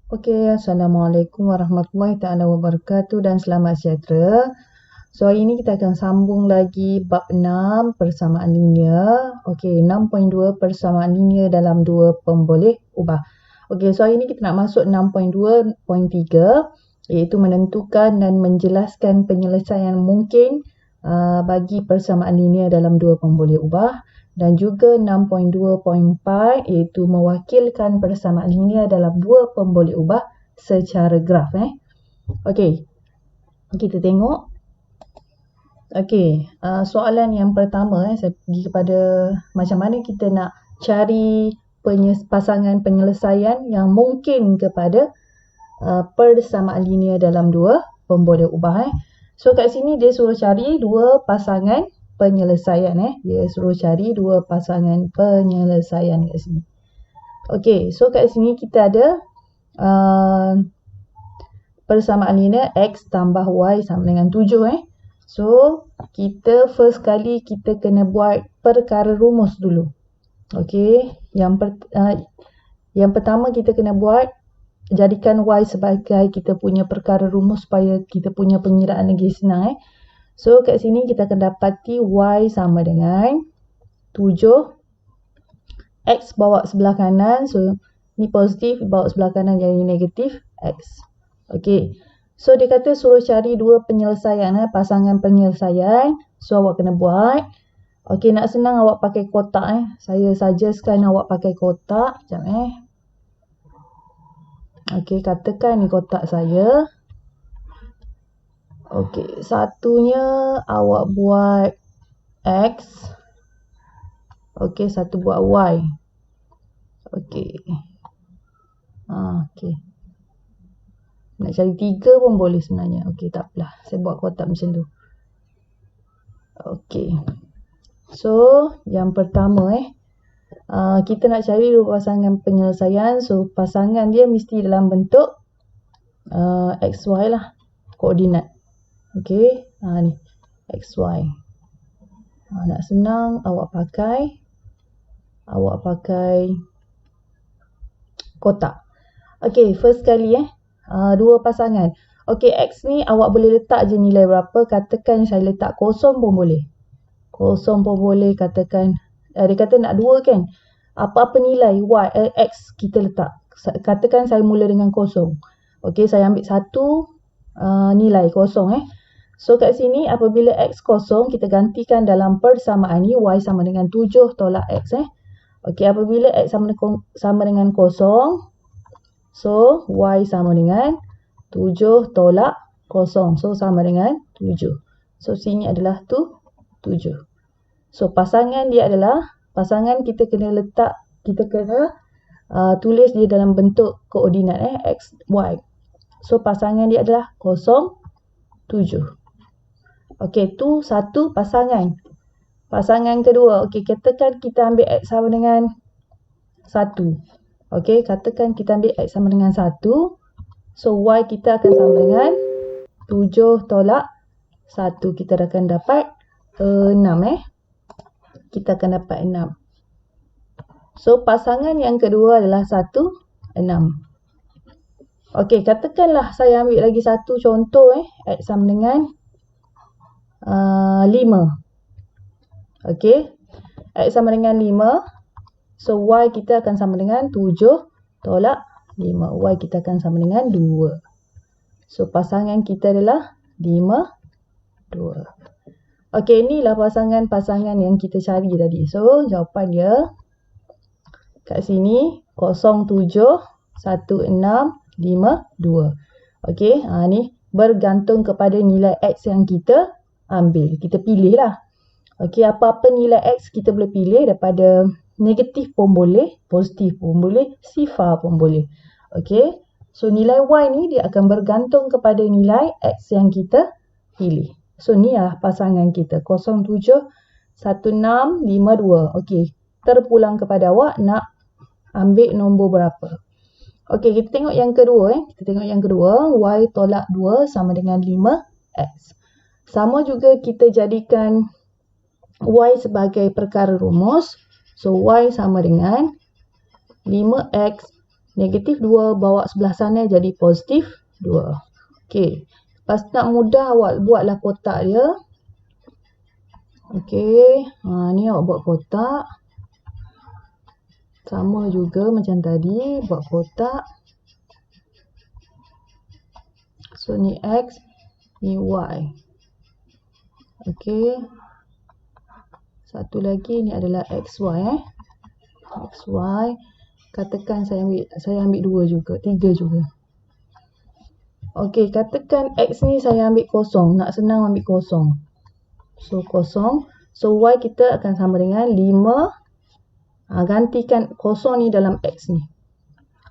Assalamualaikum warahmatullahi taala wabarakatuh dan selamat sejahtera. So, hari ini kita akan sambung lagi bab 6 persamaan linear. 6.2 persamaan linear dalam dua pemboleh ubah. So hari ini kita nak masuk 6.2.3 iaitu menentukan dan menjelaskan penyelesaian mungkin bagi persamaan linear dalam dua pemboleh ubah. Dan juga 6.2.4 iaitu mewakilkan persamaan linear dalam dua pemboleh ubah secara graf. Kita tengok. Soalan yang pertama saya pergi kepada macam mana kita nak cari pasangan penyelesaian yang mungkin kepada persamaan linear dalam dua pemboleh ubah. So kat sini dia suruh cari dua pasangan penyelesaian. Dia suruh cari dua pasangan penyelesaian kat sini. So kat sini kita ada persamaan linear x tambah y sama dengan 7. So kita first kali kita kena buat perkara rumus dulu. Yang pertama kita kena buat jadikan y sebagai kita punya perkara rumus supaya kita punya pengiraan lagi senang. So kat sini kita akan dapati y sama dengan 7. X bawa sebelah kanan. So ni positif, bawa sebelah kanan jadi negatif x. So dia kata suruh cari dua penyelesaian, pasangan penyelesaian. So awak kena buat. Nak senang awak pakai kotak. Saya suggestkan awak pakai kotak. Sekejap katakan ni kotak saya. Satunya awak buat X. Satu buat Y. Nak cari 3 pun boleh sebenarnya. Tak apalah. Saya buat kotak macam tu. So, yang pertama kita nak cari dua pasangan penyelesaian. So, pasangan dia mesti dalam bentuk XY lah. Koordinat. Ni XY. Nak senang awak pakai kotak. First kali dua pasangan. X ni awak boleh letak je nilai berapa. Katakan saya letak kosong pun boleh. Kosong pun boleh. Katakan dia kata nak 2 kan. Apa-apa nilai X kita letak. Katakan saya mula dengan kosong. Saya ambil satu nilai kosong. So kat sini apabila X kosong, kita gantikan dalam persamaan ni Y sama dengan 7 tolak X. Apabila X sama dengan kosong, so Y sama dengan 7 tolak kosong. So sama dengan 7. So sini adalah 7. So pasangan dia adalah, pasangan kita kena letak, kita kena tulis dia dalam bentuk koordinat X, Y. So pasangan dia adalah 0, 7. Tu satu pasangan. Pasangan kedua. Katakan kita ambil X sama dengan 1. Katakan kita ambil X sama dengan 1. So Y kita akan sama dengan 7 tolak 1. Kita akan dapat 6. Kita akan dapat 6. So pasangan yang kedua adalah 1, 6. Katakanlah saya ambil lagi satu contoh. X sama dengan 5. X sama dengan 5. So Y kita akan sama dengan 7 tolak 5. Y kita akan sama dengan 2. So pasangan kita adalah 5, 2. Inilah pasangan-pasangan yang kita cari tadi. So jawapan dia kat sini 0, 7, 1, 6, 5, 2. Ni bergantung kepada nilai X yang kita ambil. Kita pilih lah. Apa-apa nilai X kita boleh pilih. Daripada negatif pun boleh, positif pun boleh, sifar pun boleh. So nilai Y ni dia akan bergantung kepada nilai X yang kita pilih. So ni lah pasangan kita. 0, 7, 1, 6, 5, 2. Terpulang kepada awak nak ambil nombor berapa. Kita tengok yang kedua. Y tolak 2 sama dengan 5X. Sama juga kita jadikan Y sebagai perkara rumus. So Y sama dengan 5X Negatif 2 bawa sebelah sana jadi positif 2. Okey. Lepas nak mudah awak buatlah kotak dia. Okey. Ni awak buat kotak. Sama juga macam tadi. Buat kotak. So ni X. Ni Y. Okey. Satu lagi ni adalah XY. XY. Katakan saya ambil 2 juga. 3 juga. Okey, katakan X ni saya ambil kosong. Nak senang ambil kosong. So, kosong. So, Y kita akan sama dengan 5. Gantikan kosong ni dalam X ni.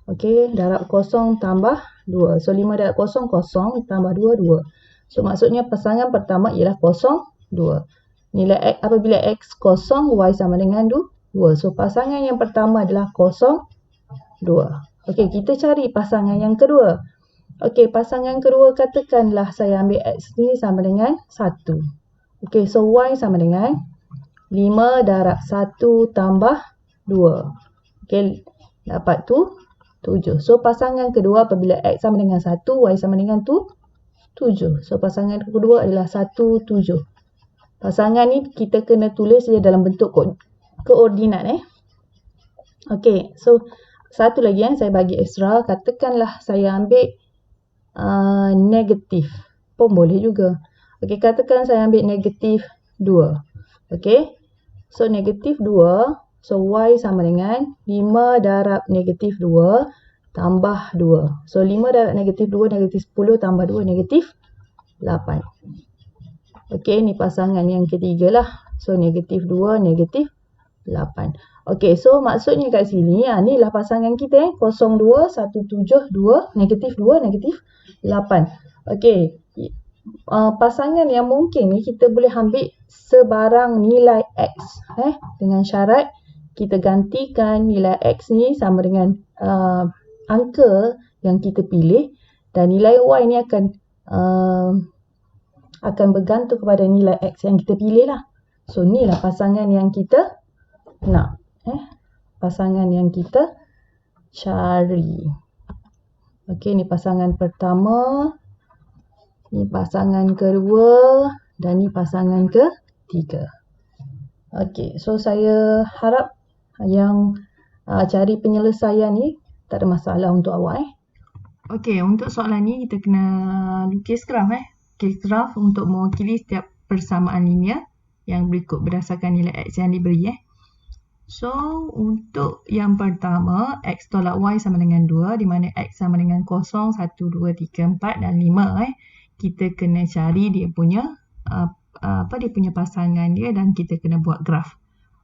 Okey, darab kosong tambah 2. So, 5 darab kosong, kosong. Tambah 2, 2. So, maksudnya pasangan pertama ialah kosong, 2. Nilai X, apabila X kosong, Y sama dengan 2. So, pasangan yang pertama adalah kosong, 2. Okey, kita cari pasangan yang kedua. Okey, pasangan kedua katakanlah saya ambil X ni sama dengan 1. Okey, so Y sama dengan 5 darab 1 tambah 2. Okey, dapat tu 7. So, pasangan kedua apabila X sama dengan 1, Y sama dengan 7. So, pasangan kedua adalah 1, 7. Pasangan ni kita kena tulis dia dalam bentuk koordinat. Okey, so satu lagi yang saya bagi ekstra, katakanlah saya ambil negatif pun boleh juga. Okey, katakan saya ambil negatif 2. Okey, so negatif 2, so Y sama dengan 5 darab negatif 2 tambah 2. So 5 darab negatif 2, negatif 10 tambah 2, negatif 8. Okey, ni pasangan yang ketiga lah. So negatif 2, negatif 8. Okey, so maksudnya kat sini, ni lah pasangan kita 0, 2, 1, 7, 2, negatif 2, negatif 8. Okey, pasangan yang mungkin ni kita boleh ambil sebarang nilai X. Dengan syarat kita gantikan nilai X ni sama dengan angka yang kita pilih dan nilai Y ni akan bergantung kepada nilai X yang kita pilih lah. So, ni lah pasangan yang kita nak. Pasangan yang kita cari. Okey, ni pasangan pertama. Ni pasangan kedua. Dan ni pasangan ketiga. Okey, so saya harap yang cari penyelesaian ni tak ada masalah untuk awak. Okey, untuk soalan ni kita kena lukis graf. Lukis graf untuk mewakili setiap persamaan linear yang berikut berdasarkan nilai X yang diberi. So, untuk yang pertama, X tolak Y sama dengan 2, di mana X sama dengan 0, 1, 2, 3, 4 dan 5. Kita kena cari dia punya dia punya pasangan dia dan kita kena buat graf.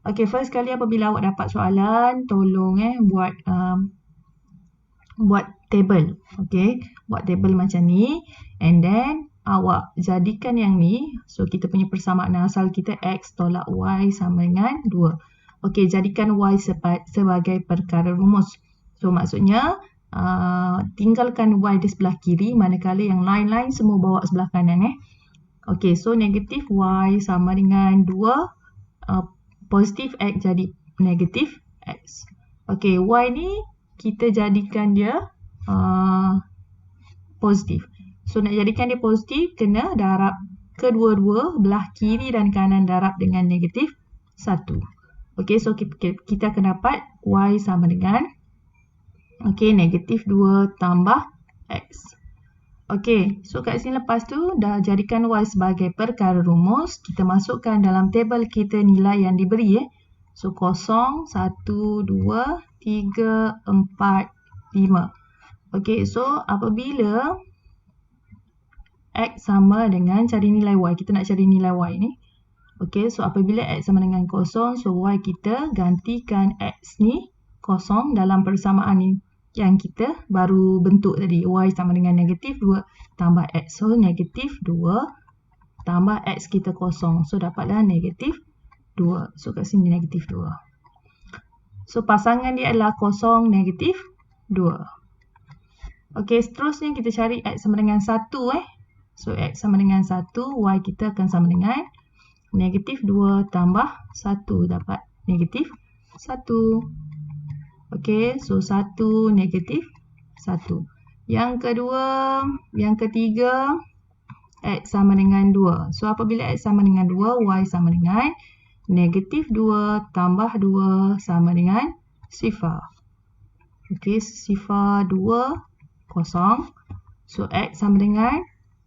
Okey, first kali apabila awak dapat soalan, tolong buat table. Okey, buat table macam ni and then awak jadikan yang ni. So, kita punya persamaan asal kita X tolak Y sama dengan 2. Okey, jadikan Y sebagai perkara rumus. So, maksudnya tinggalkan Y di sebelah kiri manakala yang lain-lain semua bawa sebelah kanan. Okey, so negatif Y sama dengan 2. Positif X jadi negatif X. Okey, Y ni kita jadikan dia positif. So, nak jadikan dia positif, kena darab kedua-dua belah kiri dan kanan darab dengan negatif 1. Okey, so kita akan dapat Y sama dengan negatif 2 tambah X. Okey, so kat sini lepas tu dah jadikan Y sebagai perkara rumus. Kita masukkan dalam table kita nilai yang diberi. So 0, 1, 2, 3, 4, 5. Okey, so apabila X sama dengan cari nilai Y. Kita nak cari nilai Y ni. Okey, so apabila X sama dengan 0, so Y kita gantikan X ni 0 dalam persamaan ni yang kita baru bentuk tadi. Y sama dengan negatif 2 tambah X. So, negatif 2 tambah X kita 0. So, dapatlah negatif 2. So, kat sini negatif 2. So, pasangan dia adalah 0, negatif 2. Okey, seterusnya kita cari X sama dengan 1. So, X sama dengan 1, Y kita akan sama dengan negatif 2 tambah 1. Dapat negatif 1. Okey, so 1 negatif 1. Yang kedua, yang ketiga, X sama dengan 2. So apabila X sama dengan 2, Y sama dengan negatif 2 tambah 2 sama dengan sifar. Okey, sifar 2, kosong. So X sama dengan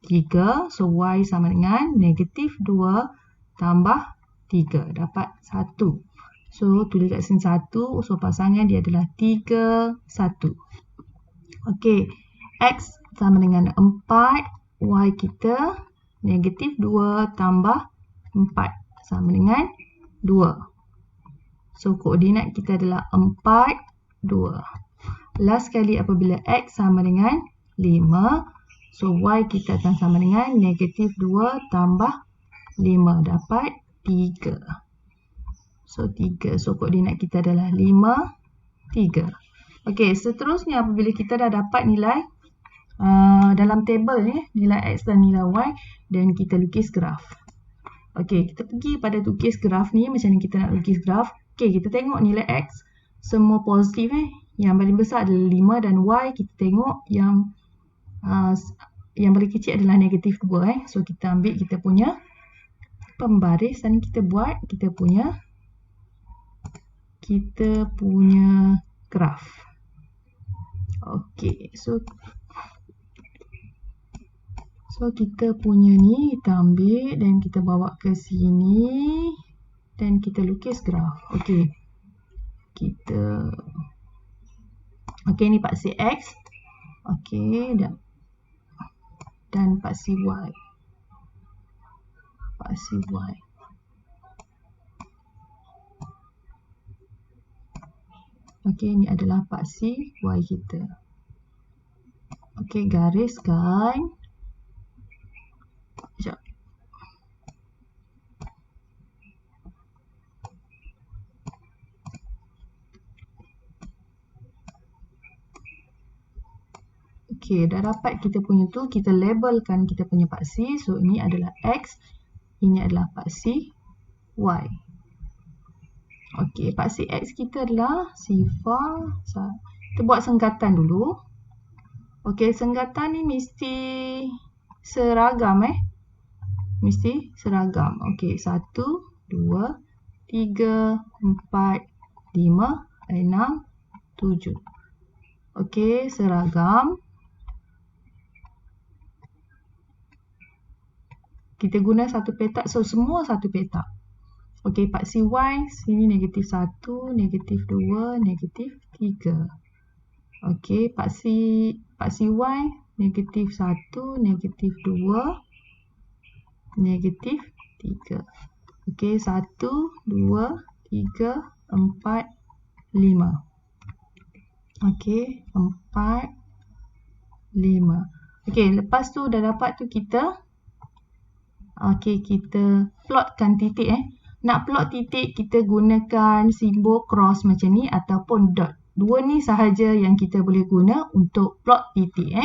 3. So Y sama dengan negatif 2 tambah 3. Dapat 1. So tulis kat sini 1. So pasangan dia adalah 3, 1. Okey, X sama dengan 4. Y kita negatif 2 tambah 4 sama dengan 2. So koordinat kita adalah 4, 2. Last sekali apabila X sama dengan 5. So Y kita akan sama dengan negatif 2 tambah 5. Dapat 3. So 3. So koordinat kita adalah 5, 3. Okey, seterusnya apabila kita dah dapat nilai dalam table ni, nilai X dan nilai Y, dan kita lukis graf. Okey, kita pergi pada lukis graf ni. Macam ni kita nak lukis graf. Okey, kita tengok nilai X semua positif. Yang paling besar adalah 5, dan Y kita tengok yang paling kecil adalah negatif 2. So kita ambil kita punya pembaris dan kita buat kita punya graf. Okey, so kita punya ni kita ambil dan kita bawa ke sini dan kita lukis graf. Okey. Okey, ni paksi X. Okey, dan paksi Y. Paksi Y. Okey, ni adalah paksi Y kita. Okey, gariskan. Sekejap. Okey, dah dapat kita punya tu, kita labelkan kita punya paksi. So ini adalah X, ini adalah paksi Y. Okey, paksi X kita adalah sifar. Kita buat senggatan dulu. Okey, senggatan ni mesti seragam mesti seragam. Okey, 1, 2, 3, 4, 5, 6, 7. Okey, seragam. Kita guna satu petak, so semua satu petak. Okey, paksi Y, sini negatif 1, negatif 2, negatif 3. Okey, paksi Y, negatif 1, negatif 2, negatif 3. Okey, 1, 2, 3, 4, 5. Okey, 4, 5. Okey, lepas tu dah dapat tu kita plotkan titik. Nak plot titik, kita gunakan simbol cross macam ni ataupun dot. Dua ni sahaja yang kita boleh guna untuk plot titik.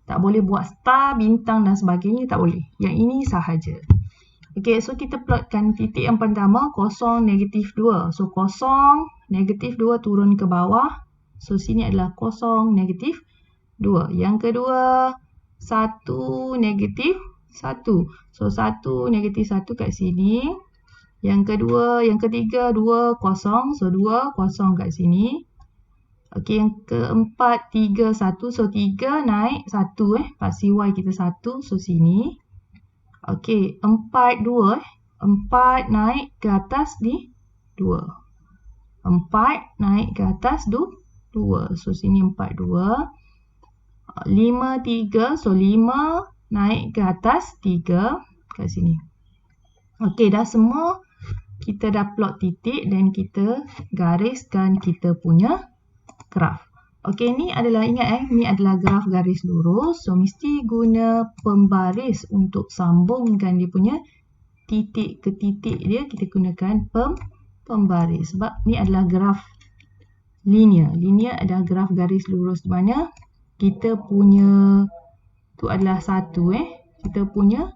Tak boleh buat star, bintang dan sebagainya, tak boleh. Yang ini sahaja. Okey, so kita plotkan titik yang pertama, 0, negatif 2. So 0, negatif 2 turun ke bawah. So sini adalah 0, negatif 2. Yang kedua, 1, negatif 1. So 1, negatif 1 kat sini. Yang kedua, yang ketiga 2, 0. So 2, 0 kat sini. Okey, yang keempat 3, 1. So 3 naik 1 paksi Y kita 1. So sini. Okey, 4, 2 4 naik ke atas ni 2. 4 naik ke atas 2. So sini 4, 2. 5, 3. So 5 naik ke atas 3 kat sini. Okey, dah semua kita dah plot titik dan kita gariskan kita punya graf. Okey, ni adalah, ingat ni adalah graf garis lurus. So mesti guna pembaris untuk sambungkan dia punya titik ke titik dia. Kita gunakan pembaris sebab ni adalah graf linear. Linear adalah graf garis lurus di mana kita punya tu adalah satu kita punya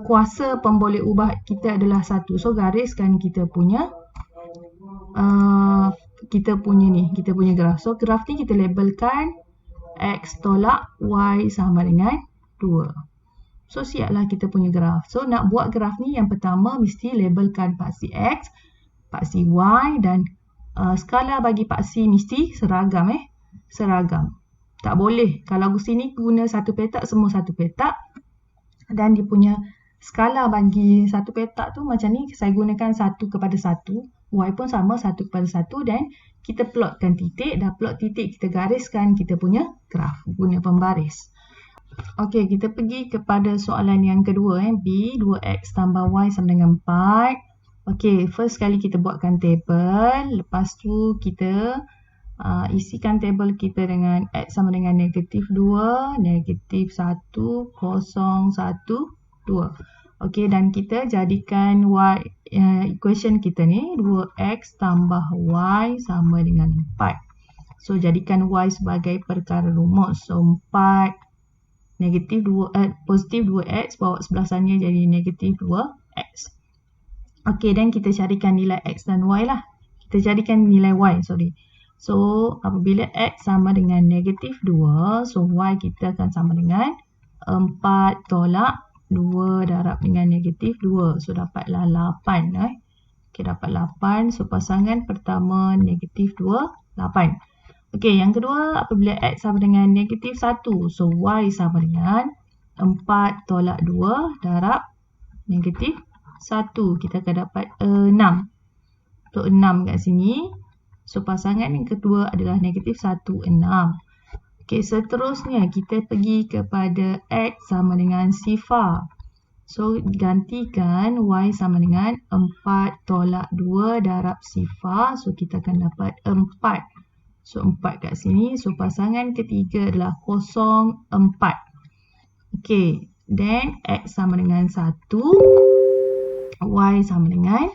kuasa pemboleh ubah kita adalah 1. So gariskan kita punya kita punya graf. So graf ni kita labelkan X tolak Y sama dengan 2. So siaplah kita punya graf. So nak buat graf ni yang pertama mesti labelkan paksi X, paksi Y dan skala bagi paksi mesti seragam seragam. Tak boleh kalau sini guna satu petak semua satu petak dan dia punya skala bagi satu petak tu macam ni saya gunakan 1:1. Y pun sama 1:1 dan kita plotkan titik. Dah plot titik kita gariskan kita punya graf guna pembaris. Okey, kita pergi kepada soalan yang kedua B 2x tambah y sama dengan 4. Okey, first kali kita buatkan table. Lepas tu kita isikan table kita dengan x sama dengan negatif 2, negatif 1, 0, 1, 2. Okey, dan kita jadikan equation kita ni 2x tambah y sama dengan 4. So, jadikan y sebagai perkara rumus. So, 4 positif 2x bawa sebelah sana jadi negatif 2x. Okey, dan kita carikan nilai x dan y lah. Kita carikan nilai y, sorry. So, apabila x sama dengan negatif 2, so y kita akan sama dengan 4 tolak 2 darab dengan negatif 2. So, dapatlah 8. Okey, dapat 8. So, pasangan pertama negatif 2, 8. Okey, yang kedua apabila x sama dengan negatif 1. So, y sama dengan 4 tolak 2 darab negatif 1. Kita akan dapat 6. So, 6 kat sini. So, pasangan yang kedua adalah negatif 1, 6. Okey, seterusnya kita pergi kepada x sama dengan sifar. So, gantikan y sama dengan 4 tolak 2 darab sifar. So, kita akan dapat 4. So, 4 kat sini. So, pasangan ketiga adalah 0, 4. Okey. Then, x sama dengan 1. Y sama dengan.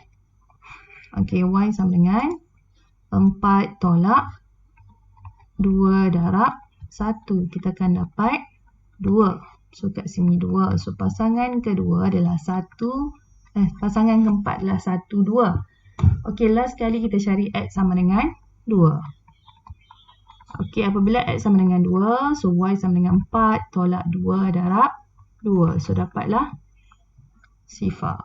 Okey, y sama dengan 4 tolak 2 darab 1. Kita akan dapat 2. So, kat sini 2. So, pasangan kedua adalah 1. Pasangan keempat adalah 1, 2. Okey, last kali kita cari x sama dengan 2. Okey, apabila x sama dengan 2, so y sama dengan 4 tolak 2 darab 2. So, dapatlah sifar.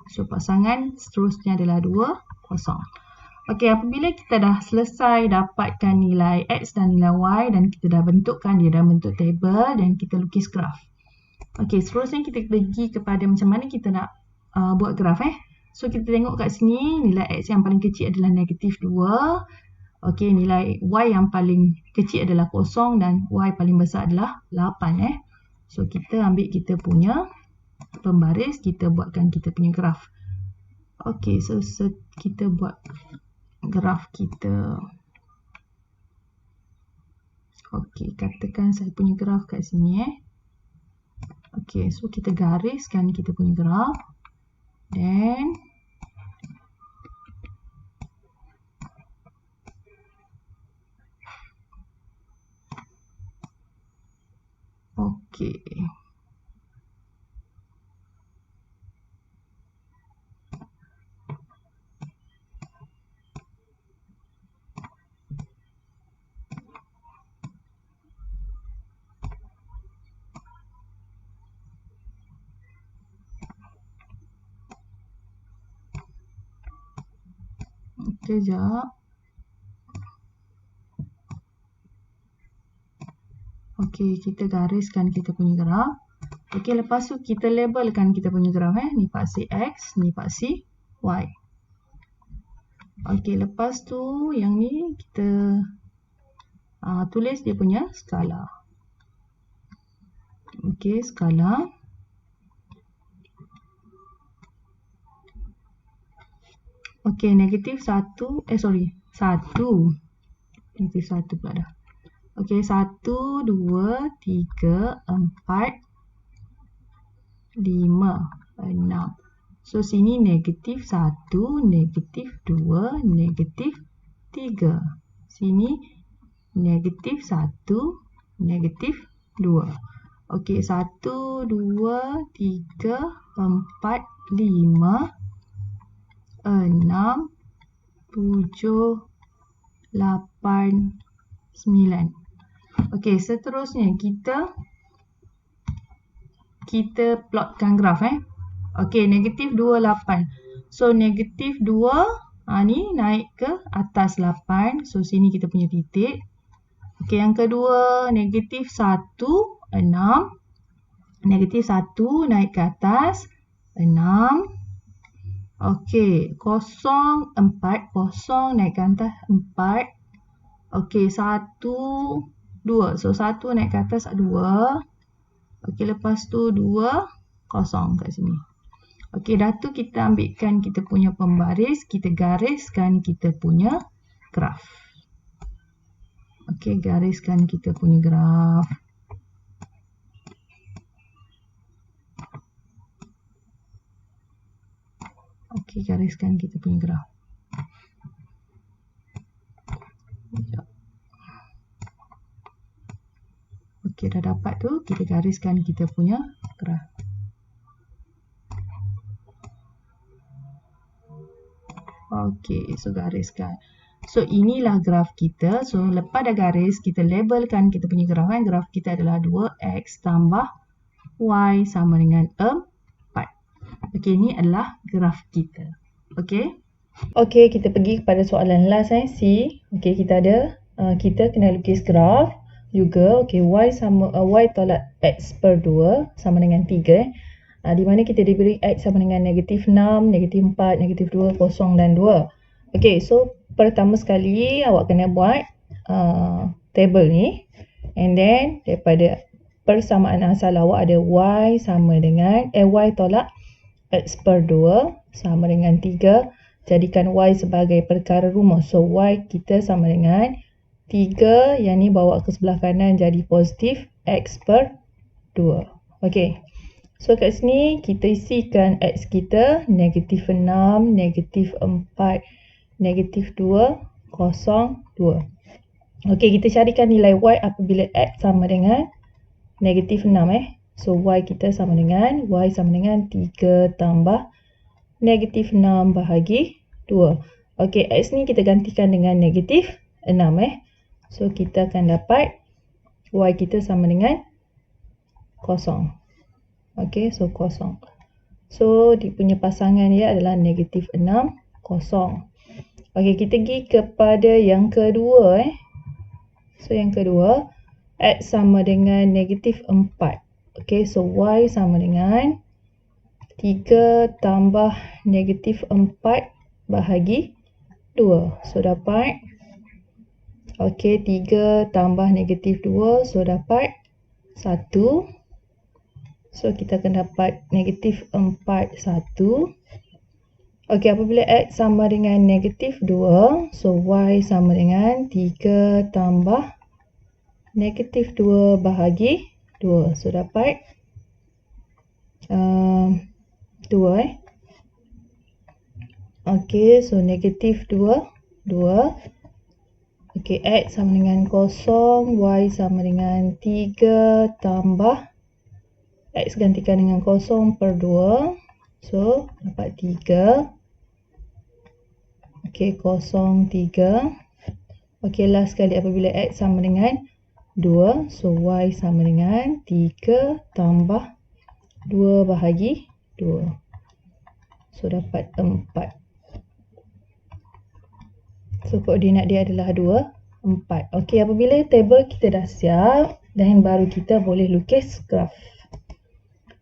So, pasangan seterusnya adalah 2, 0. Okey, apabila kita dah selesai dapatkan nilai x dan nilai y dan kita dah bentukkan dia dalam bentuk table dan kita lukis graf. Okey, seterusnya kita pergi kepada macam mana kita nak buat graf. So, kita tengok kat sini nilai x yang paling kecil adalah negatif 2. Okey, nilai y yang paling kecil adalah 0 dan y paling besar adalah 8. So, kita ambil kita punya pembaris, kita buatkan kita punya graf. Okey, so kita buat graf kita. Okey, katakan saya punya graf kat sini. Okey, so kita gariskan kita punya graf. Then okey. Sekejap. Okey, kita gariskan kita punya graf. Okey, lepas tu kita labelkan kita punya graf. Ni paksi X, ni paksi Y. Okey, lepas tu yang ni kita tulis dia punya skala. Okey, skala. Okey, negatif 1. Negatif 1 pula dah. Okey, 1, 2, 3, 4, 5, 6. So, sini negatif 1, negatif 2, negatif 3. Sini negatif 1, negatif 2. Okey, 1, 2, 3, 4, 5, 6, 7, 8, 9. Okey, seterusnya kita plotkan graf Okey, negatif 2, 8. So, negatif 2 ni naik ke atas 8. So, sini kita punya titik. Okey, yang kedua negatif 1, 6. Negatif 1 naik ke atas 6. Okey, 0, 4. 0 naik ke atas 4. Okey, 1, 2. So, 1 naik ke atas 2. Okey, lepas tu 2, 0 kat sini. Okey, dah tu kita ambilkan kita punya pembaris, kita gariskan kita punya graf. Okey, gariskan kita punya graf. Okey, gariskan kita punya graf. Okey, dah dapat tu, kita gariskan kita punya graf. Okey, so gariskan. So, inilah graf kita. So, lepas dah garis, kita labelkan kita punya graf Graf kita adalah 2x tambah y sama dengan 4. Okey, ini adalah graf kita. Okey. Okey, kita pergi kepada soalan last C. Okey, kita kena lukis graf juga. Okey, y tolak x per 2 sama dengan 3 di mana kita diberi x sama dengan negatif 6, negatif 4, negatif 2, 0 dan 2. Okey, so pertama sekali awak kena buat table ni. And then daripada persamaan asal awak ada y sama dengan y tolak x per 2 sama dengan 3. Jadikan y sebagai perkara rumus. So y kita sama dengan 3, yang ni bawa ke sebelah kanan jadi positif x per 2. Okey. So kat sini kita isikan x kita negatif 6, negatif 4, negatif 2, 0, 2. Okey, kita carikan nilai y apabila x sama dengan negatif 6 So y kita sama dengan 3 tambah negatif 6 bahagi 2. Okey, x ni kita gantikan dengan negatif 6 So kita akan dapat y kita sama dengan 0. Okey, so 0. So, dia punya pasangan dia adalah negatif 6, 0. Okey, kita pergi kepada yang kedua So, yang kedua, x sama dengan negatif 4. Okey, so y sama dengan 3 tambah negatif 4 bahagi 2. So, dapat okey, 3 tambah negatif 2. So, dapat 1. So, kita akan dapat negatif 4, 1. Okey, apabila x sama dengan negatif 2, so y sama dengan 3 tambah negatif 2 bahagi 2. So, dapat 2 Okey, so negatif 2, 2. Okey, x sama dengan 0, y sama dengan 3 tambah x gantikan dengan 0 per 2. So, dapat 3. Okey, 0, 3. Okey, last sekali apabila x sama dengan 2. So, y sama dengan 3 tambah 2 bahagi 2. So, dapat 4. So, koordinat dia adalah 2, 4. Okey, apabila table kita dah siap, dan baru kita boleh lukis graf.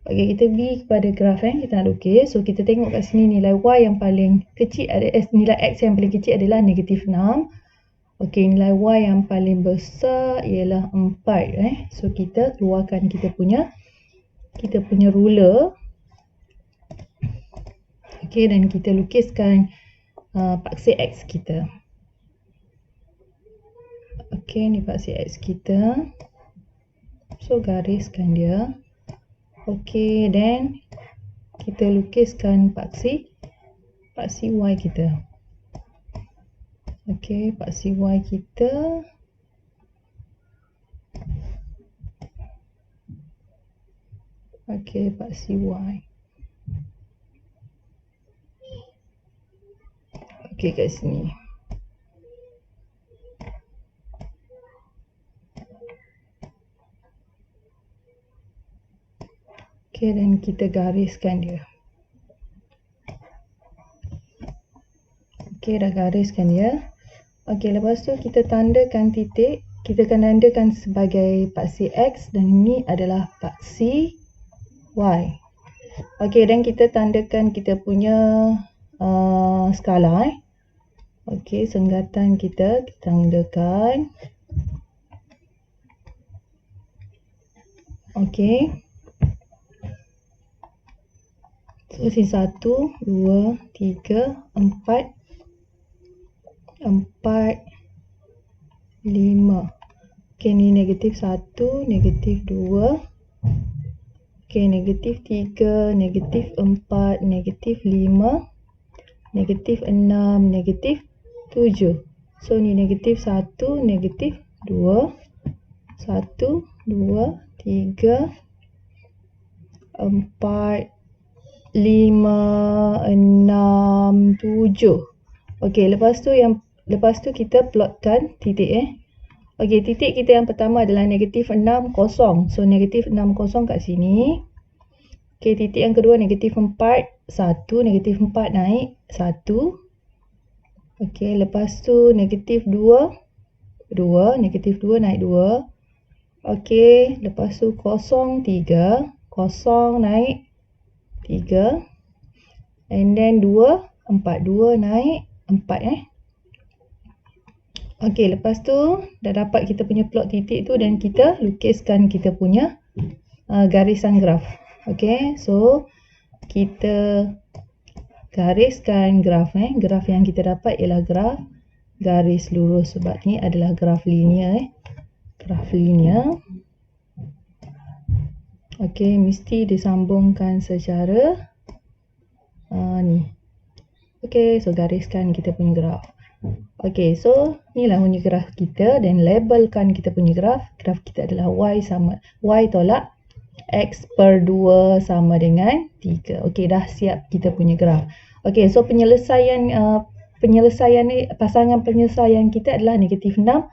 Okey, kita pergi kepada graf kita nak lukis. So, kita tengok kat sini nilai y yang paling kecil nilai x yang paling kecil adalah negatif 6. Okey, nilai y yang paling besar ialah 4 So, kita keluarkan kita punya ruler. Okey, dan kita lukiskan paksi x kita. Okey, ni paksi x kita. So, gariskan dia. Okey, dan kita lukiskan paksi y kita. Okey, paksi y kita. Okey, paksi Y. Okey, kat sini. Okey, dan kita gariskan dia. Okey, dah gariskan dia. Okey, lepas tu kita tandakan titik. Kita akan tandakan sebagai paksi X dan ini adalah paksi Y. Okey, dan kita tandakan kita punya skala. Okey, senggatan kita tandakan. Okey. So, sini 1, 2, 3, 4, 5. Okey, ni negatif 1, negatif 2. Okey, negatif 3, negatif 4, negatif 5, negatif 6, negatif 7. So, ni negatif 1, negatif 2. 1, 2, 3, 4, 5, 6, 7. Okey, lepas tu kita plotkan titik Okey, titik kita yang pertama adalah negatif 6, kosong. So, negatif 6, kosong kat sini. Okey, titik yang kedua negatif 4, 1, negatif 4 naik 1. Okey, lepas tu negatif 2, 2, negatif 2 naik 2. Okey, lepas tu kosong 3, kosong naik 3. And then 2, 4, 2 naik 4 Okey, lepas tu dah dapat kita punya plot titik tu dan kita lukiskan kita punya garisan graf. Okey, so kita gariskan graf Graf yang kita dapat ialah graf garis lurus sebab ni adalah graf linear Graf linear. Okey, mesti disambungkan secara ni. Okey, so gariskan kita punya graf. Okey, so inilah punya graf kita dan labelkan kita punya graf. Graf kita adalah Y tolak X per 2 sama dengan 3. Okey, dah siap kita punya graf. Okey, so penyelesaian pasangan penyelesaian kita adalah negatif 6.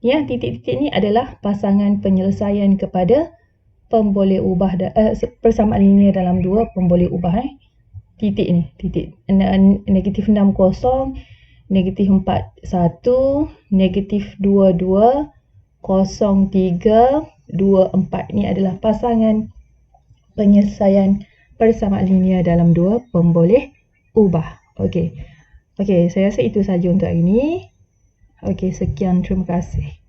Yang titik-titik ni adalah pasangan penyelesaian kepada pemboleh ubah persamaan linear dalam 2 pemboleh ubah titik ni, titik negatif 6, kosong, negatif 4, 1, negatif 2, 2, kosong 3, 2, 4. Ni adalah pasangan penyelesaian persamaan linear dalam 2 pemboleh ubah. Okey, saya rasa itu saja untuk hari ini. Okey, sekian, terima kasih.